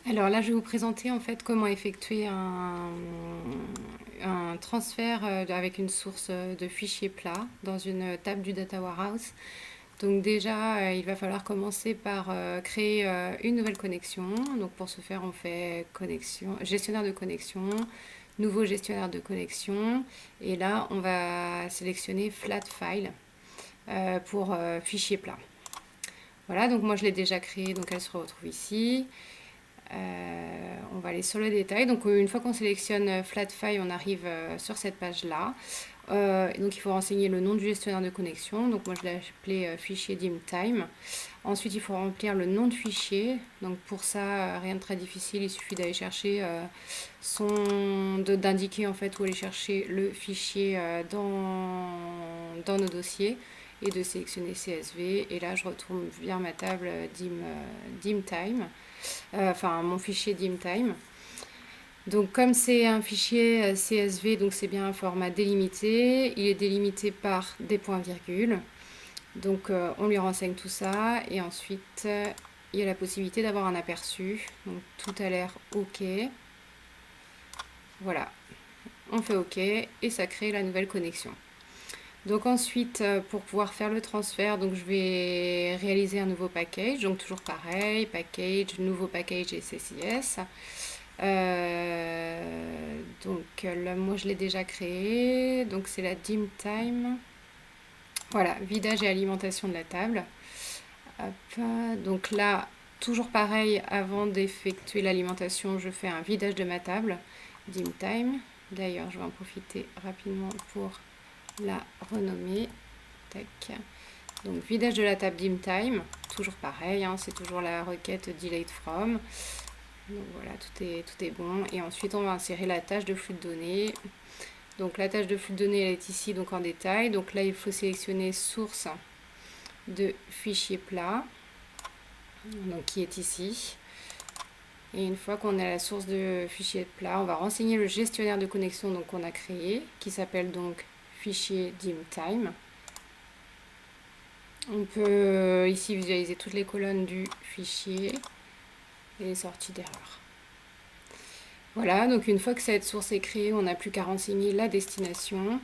Alors là, je vais vous présenter en fait comment effectuer un transfert avec une source de fichiers plats dans une table du Data Warehouse. Donc déjà, il va falloir commencer par créer une nouvelle connexion. Donc pour ce faire, on fait connexion, gestionnaire de connexion, nouveau gestionnaire de connexion. Et là, on va sélectionner Flat File pour fichier plat. Voilà, donc moi je l'ai déjà créée, donc elle se retrouve ici. On va aller sur le détail. Donc une fois qu'on sélectionne Flat File, on arrive sur cette page-là. Donc il faut renseigner le nom du gestionnaire de connexion. Donc moi je l'ai appelé fichier dimtime. Ensuite il faut remplir le nom de fichier. Donc pour ça, rien de très difficile, il suffit d'aller chercher d'indiquer en fait où aller chercher le fichier dans nos dossiers et de sélectionner CSV. Et là je retourne vers ma table dimtime. Enfin mon fichier dimtime. Donc comme c'est un fichier CSV, donc c'est bien un format délimité, il est délimité par des points-virgules. Donc on lui renseigne tout ça et ensuite il y a la possibilité d'avoir un aperçu. Donc tout a l'air OK. Voilà, on fait OK et ça crée la nouvelle connexion. Donc ensuite, pour pouvoir faire le transfert, donc je vais réaliser un nouveau package. Donc toujours pareil, package, nouveau package et CCS. Donc là, moi je l'ai déjà créé. Donc c'est la dim time. Voilà, vidage et alimentation de la table. Hop, donc là, toujours pareil, avant d'effectuer l'alimentation, je fais un vidage de ma table. Dim time. D'ailleurs, je vais en profiter rapidement pour la renommer. Tac. Donc vidage de la table dim time. Toujours pareil, hein, c'est toujours la requête delete from. Donc voilà, tout est bon. Et ensuite, on va insérer la tâche de flux de données. Donc la tâche de flux de données, elle est ici donc en détail. Donc là, il faut sélectionner source de fichier plat, donc qui est ici. Et une fois qu'on a la source de fichier plat, on va renseigner le gestionnaire de connexion donc qu'on a créé, qui s'appelle donc fichier dimtime. On peut ici visualiser toutes les colonnes du fichier et les sorties d'erreur. Voilà, donc une fois que cette source est créée, on n'a plus qu'à renseigner la destination.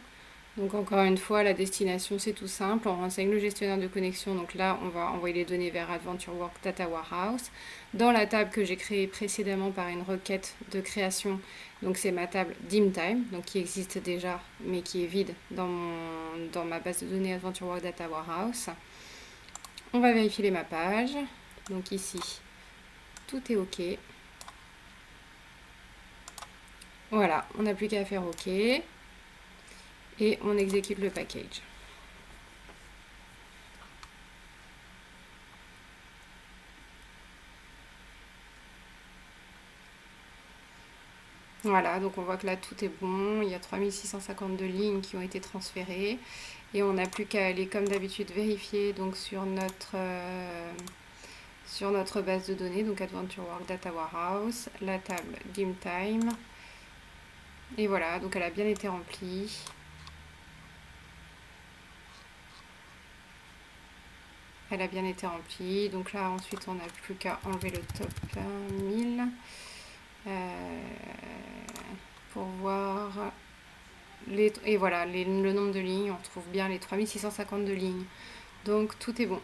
Donc encore une fois, la destination c'est tout simple, on renseigne le gestionnaire de connexion, donc là on va envoyer les données vers AdventureWorks Data Warehouse. Dans la table que j'ai créée précédemment par une requête de création, donc c'est ma table dimtime, donc qui existe déjà mais qui est vide dans ma base de données AdventureWorks Data Warehouse. On va vérifier les mappages, donc ici tout est OK. Voilà, on n'a plus qu'à faire OK et on exécute le package. Voilà, donc on voit que là tout est bon, il y a 3652 lignes qui ont été transférées et on n'a plus qu'à aller comme d'habitude vérifier donc sur notre base de données, donc AdventureWorks Data Warehouse, la table dimtime. Et voilà, donc elle a bien été remplie. Elle a bien été remplie. Donc là, ensuite, on n'a plus qu'à enlever le top 1000 pour voir. Et voilà, le nombre de lignes. On retrouve bien les 3652 lignes. Donc tout est bon.